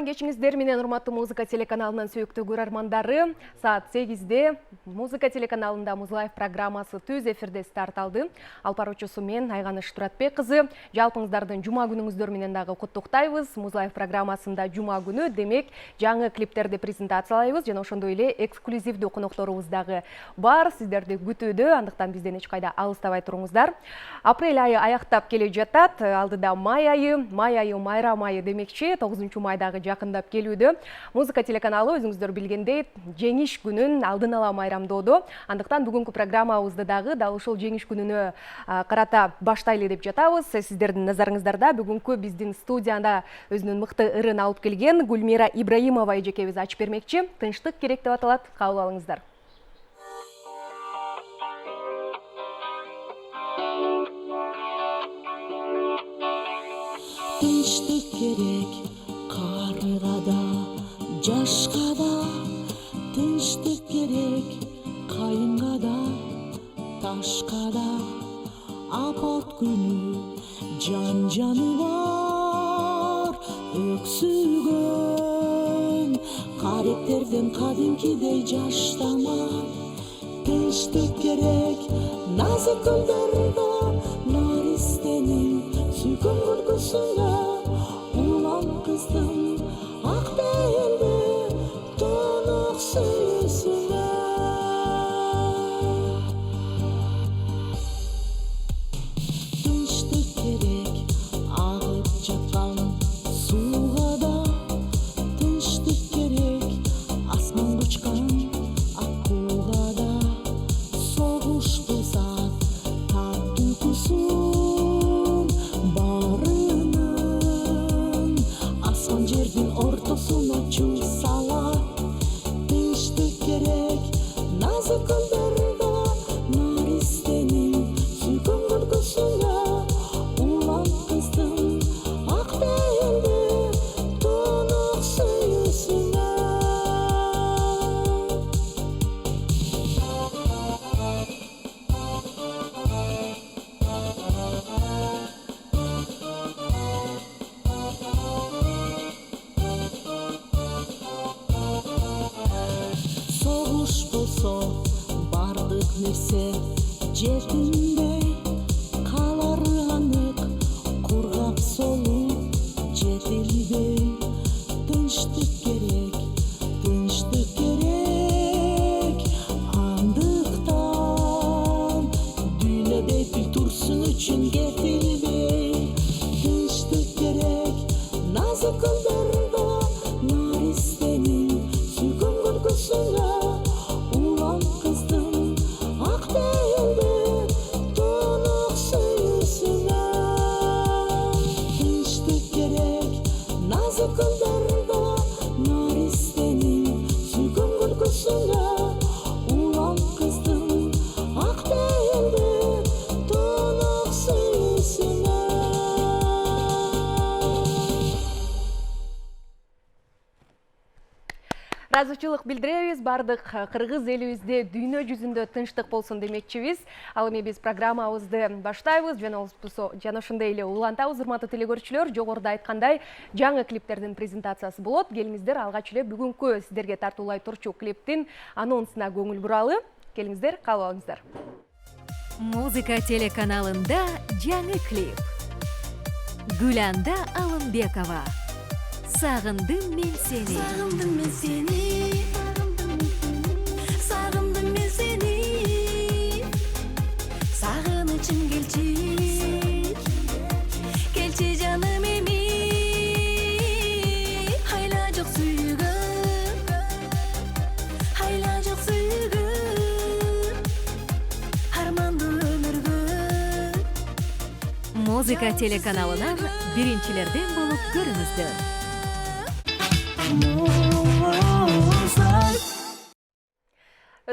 Кутман кечиңиздер менен урматтуу музыка телеканалынын сүйүктүү көрөрмандары. Саат 8-де музыка телеканалында Музлайф программасы түз эфирде старт алды. Алпаруучусу мен Айганыш Туратбек кызы. Жалпыңыздардын жума күнүңүздөр менен дагы куттуктайбыз. Музлайф программасында жума күнү демек жаңы клиптерди презентациялайбыз жана ошондой эле эксклюзивдүү конокторубуз дагы бар. Сиздерди күтүүдө, андыктан бизден эч кайда алыстабай туруңуздар. Апрель айы аяктап келе жатат. Алдыда май айы, майрам айы демекчи 9-майдагы жакындап келүүдө. Музыка телеканалы өзүңүздөр билгендей жеңиш күнүн алдын ала майрамдоодо. Андыктан бүгүнкү программабызды дагы дал ушул жеңиш күнүнө карата баштайлы деп жатабыз. Сиздердин назарыңыздарда бүгүнкү биздин студияда өзүнүн мыкты ырын алып келген Гүлмира Ибраимова эжекебиз ачып бермекчи. Тынчтык керек деп аталат. Кабыл алыңыздар. Тынчтык керек карыга да, жашка да, тынчтык керек кайынга да, ташка да. Апат күнү жан-жаны бар өксүгөн, каректерден кадимкидей жаштаман. Тынчтык керек назык гүлдөрдө, наристенин сүйгөн күлкүсүнө, улам кыздын ак пейилди тонук сүйүүсүнө. Тынчтык керек агып жаткан сууга да, тынчтык керек асманга учкан аккууга да. Согуш кылса так уйкусун барынын, асман жердин ортосуна чуу салат. Тынчтык керек назык гүлдөрдө, наристенин сүйгөн күлкүсүнө, улам кыздын ак пейилди тонук сүйүүсүнө. Согуш болсо бардык нерсе жетинбей, калары анык кургак солуп жетилбей. Тынчтык керек андыктан, дүйнөдө тил турсун үчүн кетилбей. Тынчтык керек назык гүлдөрдө, наристенин сүйгөн күлкүсүнө, улам кыздын ак пейилди тонук сүйүүсүнө. Тынчтык керек назык гүлдөрдө, наристенин сүйгөн күлкүсүнө, улам кыздын ак пейилди тонук сүйүүсүнө. Ыраазычылык билдиребиз, бардык кыргыз элибизде дүйнө жүзүндө тынчтык болсун демекчибиз. Ал эми биз программабызды баштайбыз жана ошондой эле улантабыз. Урматтуу телекөрүүчүлөр, жогоруда айткандай жаңы клиптердин презентациясы болот. Келиңиздер алгач эле бүгүнкү сиздерге тартуулай турчу клиптин анонсуна көңүл буралы. Келиңиздер, кабыл алыңыздар. Музыка телеканалында жаңы клип. Гүланда Алымбекова. Сагындым мен сени. Сагындым мен сени, сагындым мен сени, сагынычым келчи жаным эми, айла жок сүйгөн, арманды өмүргө. Музыка телеканалынан биринчилерден болуп көрүңүздөр.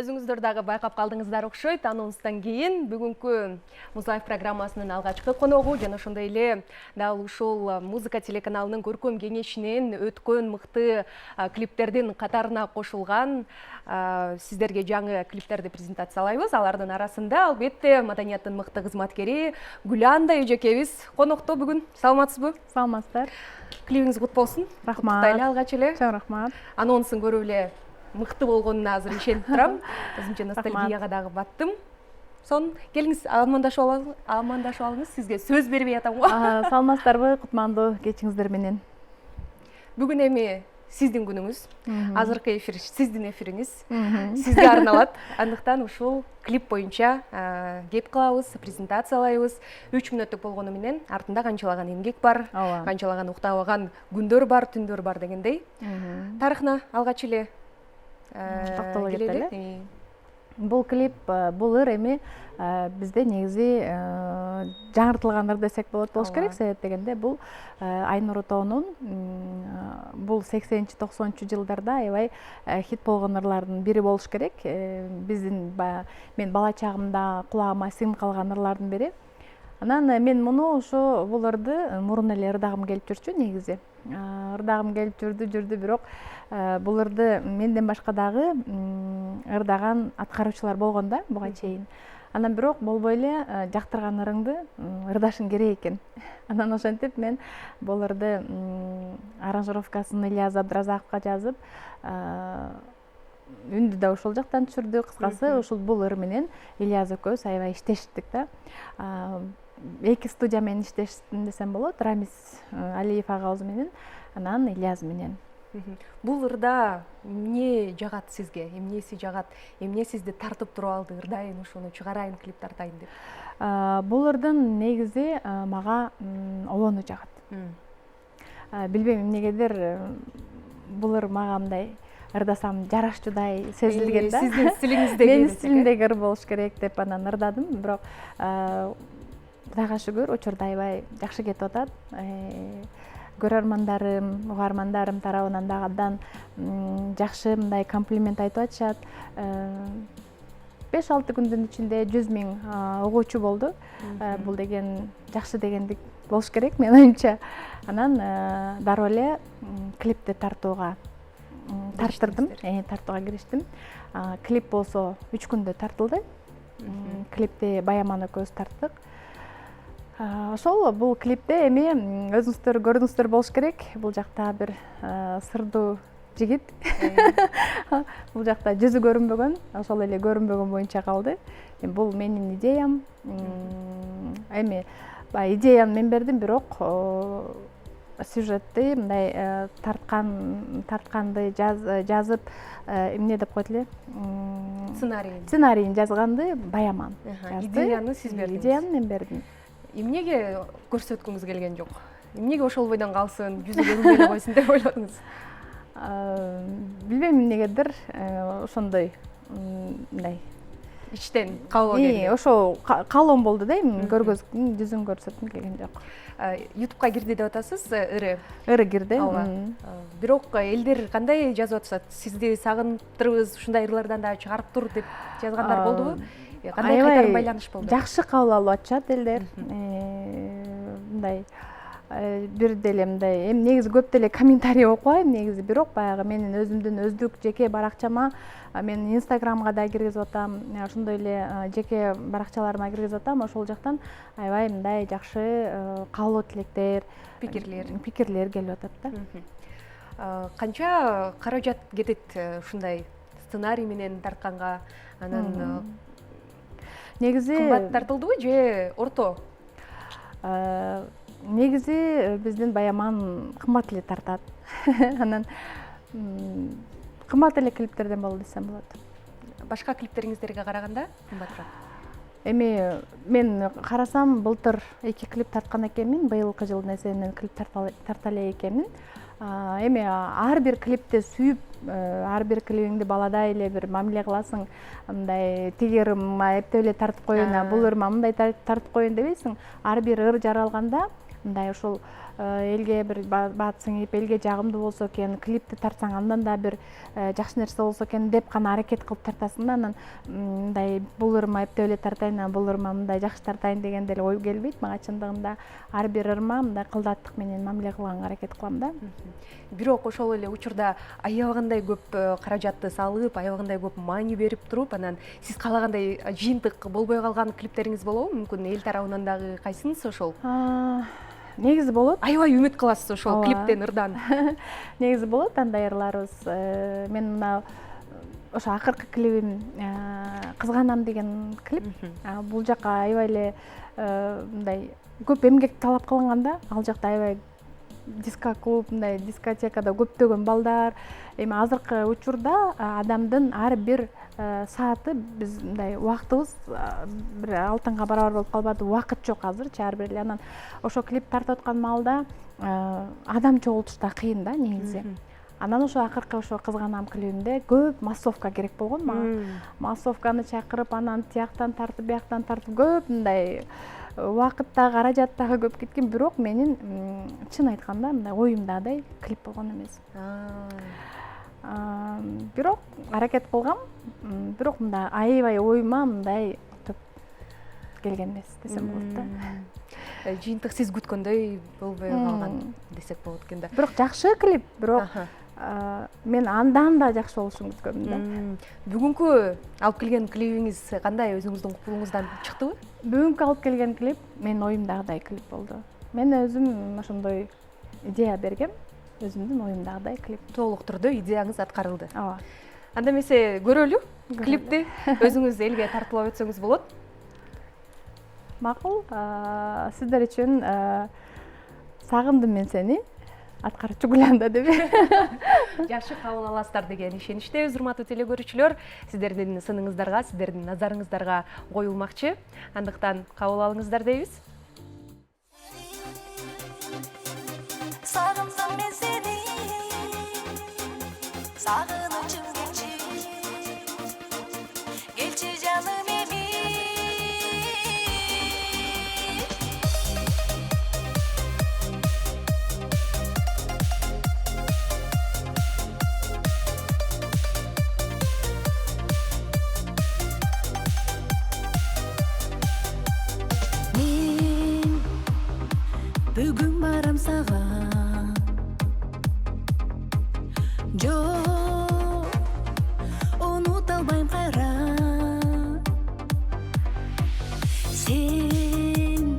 Өзүңүздөр дагы байкап калдыңыздар окшойт. Анонстан кийин бүгүнкү Музлайф программасынын алгачкы коногу жана ошондой эле дал ушул музыка телеканалынын көркөм кеңешинен өткөн мыкты клиптердин катарына кошулган сиздерге жаңы клиптерди презентациялайбыз. Алардын арасында албетте маданияттын мыкты кызматкери Гүланда эжекебиз конокто бүгүн. Саламатсызбы? Саламатсыздар. Клибиңиз кут болсун. Рахмат. Куттуктайлы алгач эле. Чоң рахмат. Анонсын көрүп эле мыкты болгонуна азыр ишенип турам. Өзүмчө ностальгияга дагы баттым. Сон келиңиз амандашып алыңыз. Сизге сөз бербей атам го. Саламатсыздарбы? Кутмандуу кечиңиздер менен. Бүгүн эми сиздин күнүңүз. Азыркы эфир сиздин эфириңиз. Сизге арналат. Андыктан ушул клип боюнча кеп кылабыз, презентациялайбыз. 3 мүнөттүк болгону менен артында канчалаган эмгек бар, канчалаган уктабаган күндөр бар, түндөр бар дегендей. Тарыхына алгач эле токтоло кетели. Бул клип, бул ыр эми бизде негизи жаңыртылган ыр десек болот болуш керек. Себеп дегенде бул Айнур Тоонун бул 80-90 жылдарда аябай хит болгон ырлардын бири болуш керек. Биздин мен бала чагымда кулагыма сиңип калган ырлардын бири. Анан мен муну ошо бул ырды мурун эле ырдагым келип жүрчү негизи. Ырдагым келип жүрдү, бирок бул ырды менден башка дагы ырдаган аткаруучулар болгон да буга чейин. Анан бирок болбой эле жактырган ырыңды ырдашың керек экен. Анан ошентип мен бул ырды аранжировкасын Ильяз Абдразаковго жазып, үндү да ошол жактан түшүрдү. Кыскасы ушул бул ыр менен Ильяз экөөбүз аябай иштештик да. Эки студия менен иштештим десем болот. Рамис Алиев агабыз менен, анан Ильяз менен. Бул ырда эмне жагат сизге? Эмнеси жагат? Эмне сизди тартып туруп алды? Ырдайын, ошону чыгарайын, клип тартайын деп. Бул ырдын негизи мага олону жагат. Билбейм эмнегедир бул ыр мага мындай ырдасам жарашчудай сезилген да. Сиздин стилиңиздеги. Менин стилимдеги ыр болуш керек деп анан ырдадым, бирок Кудайга шүгүр учурда аябай жакшы кетип атат. Көрөрмандарым, угармандарым тарабынан дагы абдан жакшы мындай комплимент айтып атышат. 5-6 күндүн ичинде 100 000 угуучу болду. Бул деген жакшы дегендик болуш керек менин оюмча. Анан дароо эле клипти тартууга кириштим. Клип болсо 3 күндө тартылды. Клипти Баяман экөөбүз тарттык. Ошол бул клипте эми өзүңүздөр көрдүңүздөр болуш керек. Бул жакта бир сырдуу жигит. Бул жакта жүзү көрүнбөгөн, ошол эле көрүнбөгөн боюнча калды. Бул менин идеям. Эми идеяны мен бердим, бирок сюжетти мындай тартканды жазып эмне деп коет эле? Сценарийин жазганды Баяман. Идеяны сиз бердиңиз. Идеяны мен бердим. Эмнеге көрсөткүңүз келген жок? Эмнеге ошол бойдон калсын, жүзү көрүнбөй эле койсун деп ойлодуңуз? Билбейм эмнегедир ошондой мындай ичтен калоо келди. Ошо калоом болду да, эми көргөзгүм, жүзүн көрсөткүм келген жок. YouTube'га кирди деп атасыз, ыры. Ыры кирди. Бирок элдер кандай жазып атышат? Сизди сагынтырбыз, ушундай ырлардан да чыгарып тур деп жазгандар болдубу? Кандай кайтарым байланыш болду? Жакшы кабыл алып атышат элдер. Мындай бир деле мындай, эми негизи көп деле комментарий окубайм негизи, бирок баягы менин өзүмдүн өздүк жеке баракчама, мен Инстаграмга да киргизип атам, ошондой эле жеке баракчаларыма киргизип атам. Ошол жактан аябай мындай жакшы каалоо тилектер, пикирлер келип атат да. Канча каражат кетет ушундай сценарий менен тартканга? Анан негизи кымбат тартылдыбы же орто? Негизи биздин Баяман кымбат эле тартат. Анан кымбат эле клиптерден болду десем болот. Башка клиптериңиздерге караганда кымбатыраак? Эми мен карасам былтыр 2 клип тарткан экенмин, быйылкы жылдын эсебинен клип тарта эле экенмин. Эми ар бир клипти сүйүп, ар бир клибиңди баладай эле бир мамиле кыласың, мындай тиги ырыма эптеп эле тартып коеюн, бул ырыма мындай тартып коеюн дебейсиң. Ар бир ыр жаралганда мындай ошол элге бир баат сиңип элге жагымдуу болсо экен, клипти тартсаң андан да бир жакшы нерсе болсо экен деп гана аракет кылып тартасың да, анан мындай бул ырма эптеп эле тартайын, бул ырма мындай жакшы тартайын деген деле ой келбейт мага. Чындыгында ар бир ырма мындай кылдаттык менен мамиле кылганга аракет кылам да. Бирок ошол эле учурда аябагандай көп каражатты салып, аябагандай көп маани берип туруп, анан сиз каалагандай жыйынтык болбой калган клиптериңиз болобу? Мүмкүн эл тарабынан дагы кайсынысы ошол? Негизи болот. Аябай үмүт кыласыз ошол клиптен, ырдан. Негизи болот андай ырларыбыз. Мен мына ошо акыркы клибим Кызганам деген клип. Бул жака аябай эле мындай көп эмгек талап кылынган да. Ал жакта аябай диско-клуб, мындай дискотекада көптөгөн балдар. Эми азыркы учурда адамдын ар бир сааты, биз мындай убактыбыз бир алтынга барабар болуп калбады. Убакыт жок азырчы ар бир эле. Анан ошо клип тартып аткан маалда адам чогултуш да кыйын да негизи. Анан ошо акыркы ошо Кызганам клибинде көп массовка керек болгон мага. Массовканы чакырып, анан тияктан тартып, бияктан тартып көп мындай убакыт да, каражат дагы көп кеткен. Бирок менин чын айтканда мындай оюмдагыдай клип болгон эмес. Бирок аракет кылгам. Бирок мындай аябай оюма мындай төп келген эмес десем болот да. Жыйынтык сиз күткөндөй болбой калган десек болот экен да. Бирок жакшы клип, бирок мен андан да жакшы болушун күткөм да. Бүгүнкү алып келген клибиңиз кандай, өзүңүздүн купулуңуздан чыктыбы? Бүгүнкү алып келген клип менин оюмдагыдай клип болду. Мен өзүм ошондой идея бергем, өзүмдүн оюмдагыдай клип. Толук түрдө идеяңыз аткарылды. Ооба. Анда эмесе көрөлү клипти, өзүңүз элге тартуулап өтсөңүз болот. Макул, сиздер үчүн Сагындым мен сени аткаруучу Гүланда деп. Жакшы кабыл аласыздар деген ишеничтебиз, урматтуу телекөрүүчүлөр. Сиздердин сыныңыздарга, сиздердин назарыңыздарга коюлмакчы. Андыктан кабыл алыңыздар дейбиз. Сагындым мен сени, сагынычым келчи жаным эми. Мен бүгүн барам сага, жок унута албайм кайра. Сен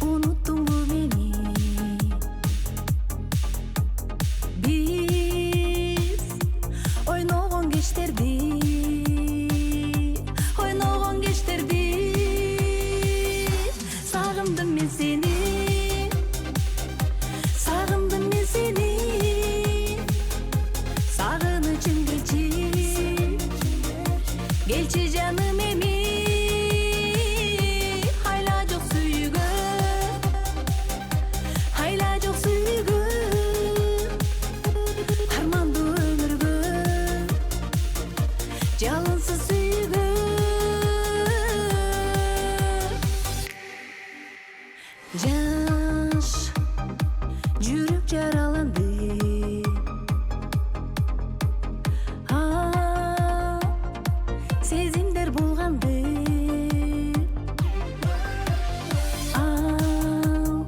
унуттуңбу мени? Биз ойногон кечтерди, ойногон кечтерди. Сагындым мен сени, сагындым мен сени. Сагынычым келчи жаным эми. Айла жок сүйгөн, айла жок сүйгөн. Армандуу өмүргө жалынсыз сүйгөн. Жаш жүрүк жараланды, сезимдер булганды. Ал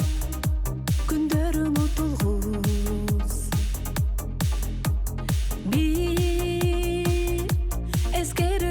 күндөр унутулгус, бир эскере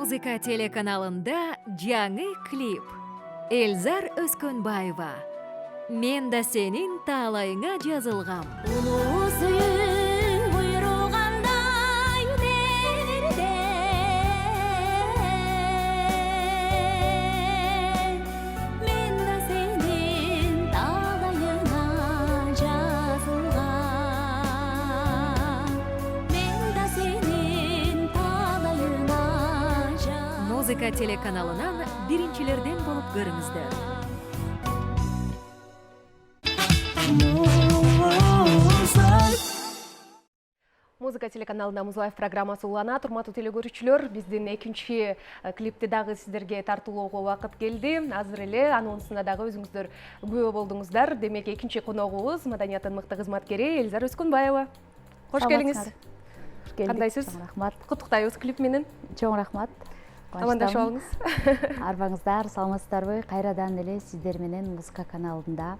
Музыка телеканалында жаңы клип. Эльзар Өскөнбаева. Мен да сенин таалайыңа жазылгам. Музыка телеканалынан биринчилерден болуп көрүңүздөр. Музыка телеканалында Музлайф программасы улана. Турматтуу теле көрүүчүлөр, биздин экинчи клипти дагы сиздерге тартуулоого убакыт келди. Азыр эле анонсуна дагы өзүңүздөр күбө болдуңуздар. Демек экинчи коногубуз маданияттын мыкты кызматкери Эльзар Өскөнбаева. Кош келиңиз. Кандайсыз? Рахмат. Куттуктайбыз клип менен. Чоң рахмат. Амандашып алыңыз. Арбаңыздар, саламатсыздарбы? Кайрадан эле сиздер менен Музыка каналында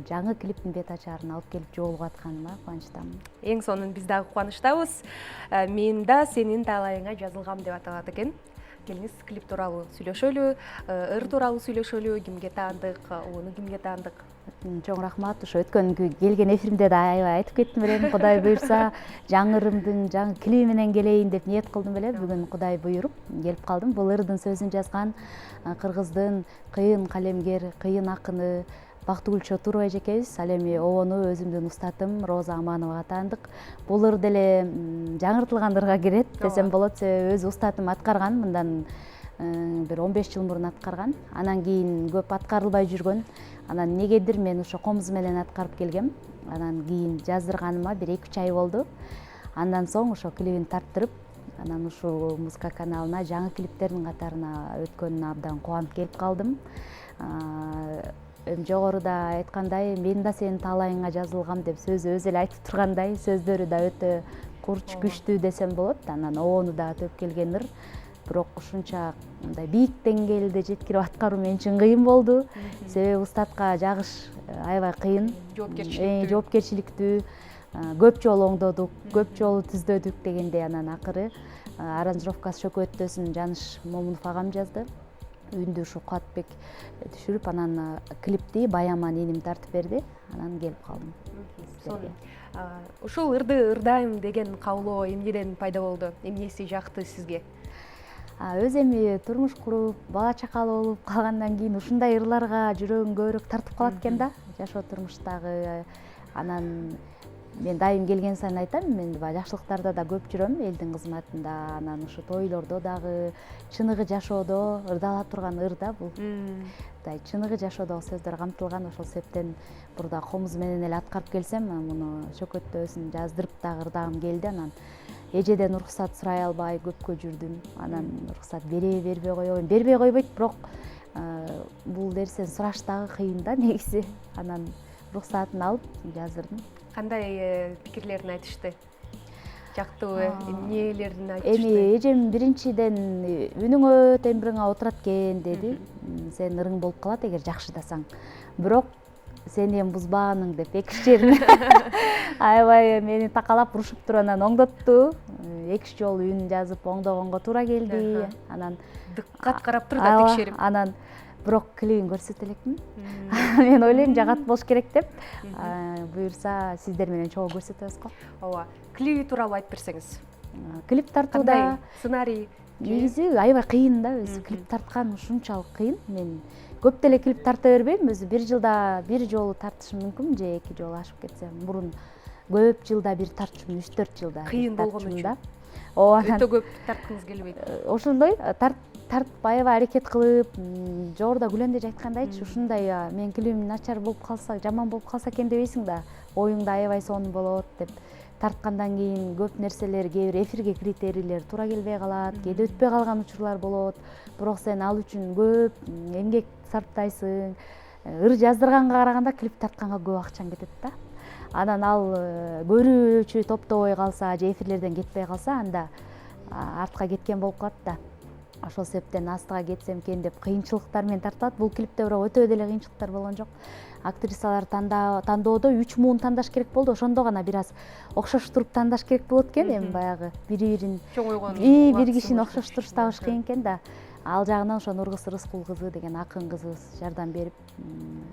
жаңы клиптин бет ачарын алып келип жолугуп атканыма кубанычтамын. Эң сонун биз дагы кубанычтабыз. Мен да сенин таалайыңа жазылгам деп аталат экен. Келиңиз клип тууралуу сүйлөшөлү, ыр тууралуу сүйлөшөлү, кимге таандык, ону кимге таандык? Чоң рахмат. Ошо өткөн келген эфиримде да аябай айтып кеттим элем. Кудай буйрса, жаңы ырымдын жаңы клиби менен келейин деп ниет кылдым эле. Бүгүн Кудай буйруп келип калдым. Бул ырдын сөзүн жазган кыргыздын кыйын калемгер, кыйын акыны Бактыгүл Чотурова эжекебиз. Ал эми обону өзүмдүн устатым Роза Амановага таандык. Бул ыр деле жаңыртылган ырга кирет десем болот. Себеби өз устатым аткарган, мындан бир 15 жыл мурун аткарган. Анан кийин көп аткарылбай жүргөн. Анан негедир мен ошо комуз менен аткарып келгем. Анан кийин жаздырганыма бир 2-3 ай болду. Андан соң ошо клибин тарттырып, анан ушул музыка каналына жаңы клиптердин катарына өткөнүнө абдан кубанып келип калдым. Жогоруда айткандай, мен да сенин таалайыңа жазылгам деп сөзү өзү эле айтып тургандай, сөздөрү да өтө курч, күчтүү десем болот. Анан обону да төп келген ыр. Бирок ушунча мындай бийик деңгээлде жеткирип аткаруу мен үчүн кыйын болду. Себеби устатка жагыш аябай кыйын, жоопкерчиликтүү. Көп жолу оңдодук, көп жолу түздөдүк дегендей. Анан акыры аранжировкасы Шөкөттөсүн Жаныш Момунов агам жазды. Үндү ушу Куатбек түшүрүп, анан клипти Баяман иним тартып берди. Анан келип калдым. Ушул ырды ырдайм деген каулоо эмнеден пайда болду? Эмнеси жакты сизге? Өз эми турмуш куруп, бала чакалуу болуп калгандан кийин ушундай ырларга жүрөгүм көбүрөөк тартып калат экен да, жашоо турмуштагы. Анан мен дайым келген сайын айтам, мен жакшылыктарда да көп жүрөм, элдин кызматында, анан ушу тойлордо дагы, чыныгы жашоодо ырдала турган ыр да бул. Чыныгы жашоодогу сөздөр камтылган, ошол себептен бурда комуз менен эле аткарып келсем, муну Шөкөттөсүн жаздырып дагы ырдагым келди. Анан эжеден уруксат сурай албай көпкө жүрдүм. Анан уруксат бербей койбойм. Бербей койбойт, бирок бул нерсени сураш дагы кыйын да негизи. Анан уруксатын алып жаздырдым. Кандай пикирлерин айтышты? Жактыбы, эмнелерин айтышты? Эми эжем биринчиден үнүңө тембириңе отурат экен деди. Сен ырың болуп калат эгер жакшыдасаң. Бирок сени эми бузбааның деп эки жерин аябай мени такалап урушуп туруп анан оңдотту. 2 жолу үн жазып оңдогонго туура келди. Анан дыккат карап тур да текшерип. Анан бирок клибин көрсөтө элекмин. Мен ойлойм жагат болуш керек деп. Буюрса сиздер менен чогуу көрсөтөбүз го. Ооба. Клип тууралуу айтып берсеңиз. Клип тартууда сценарий негизи аябай кыйын да, өзү клип тарткан ушунчалык кыйын. Мен көп деле клип тарта бербейм, өзү бир жылда бир жолу тартышым мүмкүн, же 2 жолу ашып кетсем. Мурун көп жылда бир тартышым, 3-4 жылда. Кыйын болгон үчүн. Өтө көп тарткыңыз келбейт. Ошондой тартып аябай аракет кылып, жогоруда Гүлен эже айткандайчы, ушундай мен клибим начар болуп калса, жаман болуп калса экен дебейсиң да, оюңда аябай сонун болот деп. Тарткандан кийин көп нерселер, кээ бир эфирге критерийлер туура келбей калат, кээде өтпөй калган учурлар болот. Бирок сен ал үчүн көп эмгек сарптайсың. Ыр жаздырганга караганда клип тартканга көп акчаң кетет да. Анан ал көрүүчү топтобой калса, же эфирлерден кетпей калса, анда артка кеткен болуп калат да. ошол себептен астыга кетсем экен деп кыйынчылыктар менен тартылат. Бул клипте бирок өтө деле кыйынчылыктар болгон жок. Актрисалар тандоодо 3 муун тандаш керек болду. Ошондо гана бир аз окшоштуруп тандаш керек болот экен. Эми баягы бири-бирин чоңойгон бир кишини окшоштуруш табыш кыйын экен да. Ал жагынан ошо Нургыз Рыскул кызы деген акын кызыбыз жардам берип,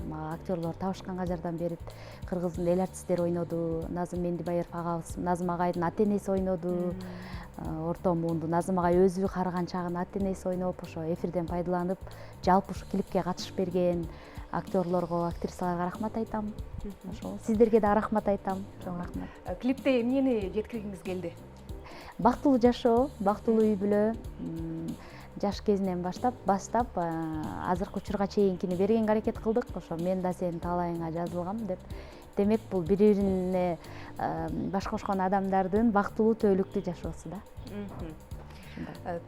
мага актерлор табышканга жардам берип, Кыргыздын эл артисттери ойноду. Назым Мендибаев агабыз Назым агайдын ата-энеси ойноду. Орто муунду Назым агай өзү карыган чагын ата-энеси ойноп, ошо эфирден пайдаланып, жалпы ушу клипке катышып берген актерлорго, актрисаларга рахмат айтам. Ошо сиздерге да рахмат айтам. Чоң рахмат. Клипте эмнени жеткиргиңиз келди? Бактылуу жашоо, бактылуу үй бүлө, жаш кезинен баштап азыркы учурга чейинкини бергенге аракет кылдык. Ошо мен да сенин талайыңа жазылгам деп. Демек бул бири-бирине баш кошкон адамдардын бактылуу төөлүктүү жашоосу да.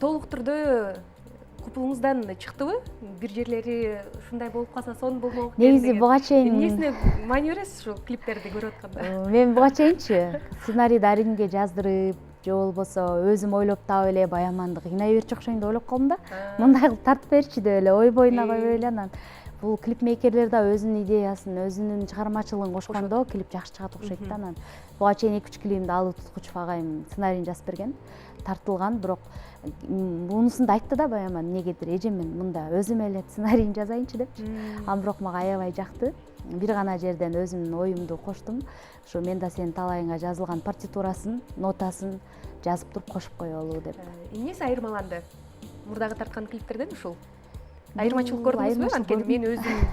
Толук түрдө купулуңуздан чыктыбы? Бир жерлери ушундай болуп калса сонун болмок экен. Негизи буга чейин эмнесине маани бересиз ушул клиптерди көрүп атканда? Мен буга чейинчи сценарийди Аримге жаздырып, же болбосо өзүм ойлоп таап эле Баяманды кыйнай берчү окшойм деп ойлоп калдым да. Мындай кылып тартып берчи деп эле ойбоюна койбой эле анан бул клипмейкерлер да өзүнүн идеясын, өзүнүн чыгармачылыгын кошкондо клип жакшы чыгат окшойт да. Анан буга чейин 2-3 клипимди Алуу Туткучев агайым сценарийин жазып берген, тартылган, бирок мунусун да айтты да Баяман, эмнегедир эже мен мында өзүм эле сценарийин жазайынчы депчи. Ан бирок мага аябай жакты. Бир гана жерден өзүмдүн оюмду коштум. Ушу мен да сенин талайыңа жазылган партитурасын, нотасын жазып туруп кошуп коелу деп. Эмнеси айырмаланды? Мурдагы тарткан клиптерден ушул? Айырмачылык көрдүңүзбү? Анткени мен өзүм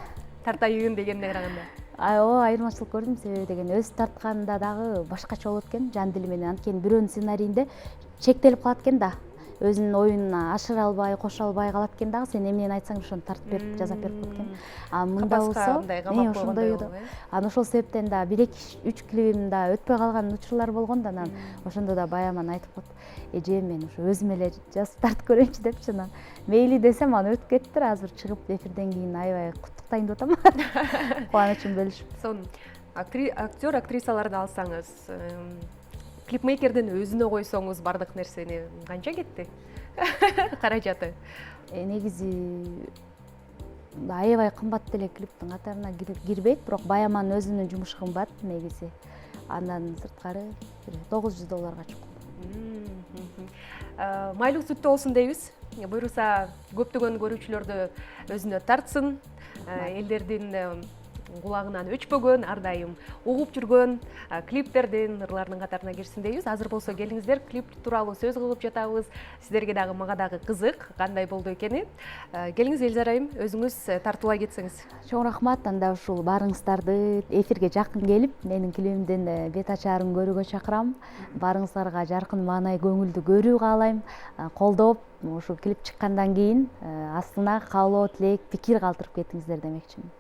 тартайын дегенде караганда. Ооба, айырмачылык көрдүм. Себеби деген өз тартканда дагы башкача болот экен, жан дили менен. Анткени бирөөнүн сценарийинде чектелип калат экен да. Өзүнүн оюна ашыра албай, кошо албай калат экен дагы. Сен эмнени айтсаң ошону тартып берип, жасап берип коет экен. А мында болсо, ошондой еді. Анан ошол себептен да 1-2-3 клипим да өтпөй калган учурлар болгон да, анан ошондо да Баяман айтып коет. Эже мен ушу өзүм эле жазып тартып көрөйүнчү депчи. Анан мейли десем анан өтүп кеттир. Азыр чыгып эфирден кийин аябай куттуктайм деп атам. Кубанычын бөлүшүп. Сонун. Актер, актрисаларды алсаңыз, клипмейкердин өзүнө койсоңуз бардык нерсени канча кетти? Каражаты. Негизи аябай кымбат деле клиптин катарына кирбейт, бирок Баяман өзүнүн жумушу кымбат негизи. Андан сырткары $900 чыккан. Майлуу сүттүү болсун дейбиз. Буюрса көптөгөн көрүүчүлөрдү өзүнө тартсын. Элдердин кулагынан өчпөгөн, ар дайым угуп жүргөн клиптердин ырларынын катарына кирсин дейбиз. Азыр болсо келиңиздер, клип тууралуу сөз кылып жатабыз. Сиздерге дагы мага дагы кызык кандай болду экени. Келиңиз Элзар айым, өзүңүз тартуулай кетсеңиз. Чоң рахмат. Анда ушул баарыңыздарды эфирге жакын келип, менин клипимдин бет ачаарын көрүүгө чакырам. Баарыңыздарга жаркын, маанай, көңүлдүү көрүү каалайм. Колдоп, ушу клип чыккандан кийин астына каалоо, тилек, пикир калтырып кетиңиздер демекчимин.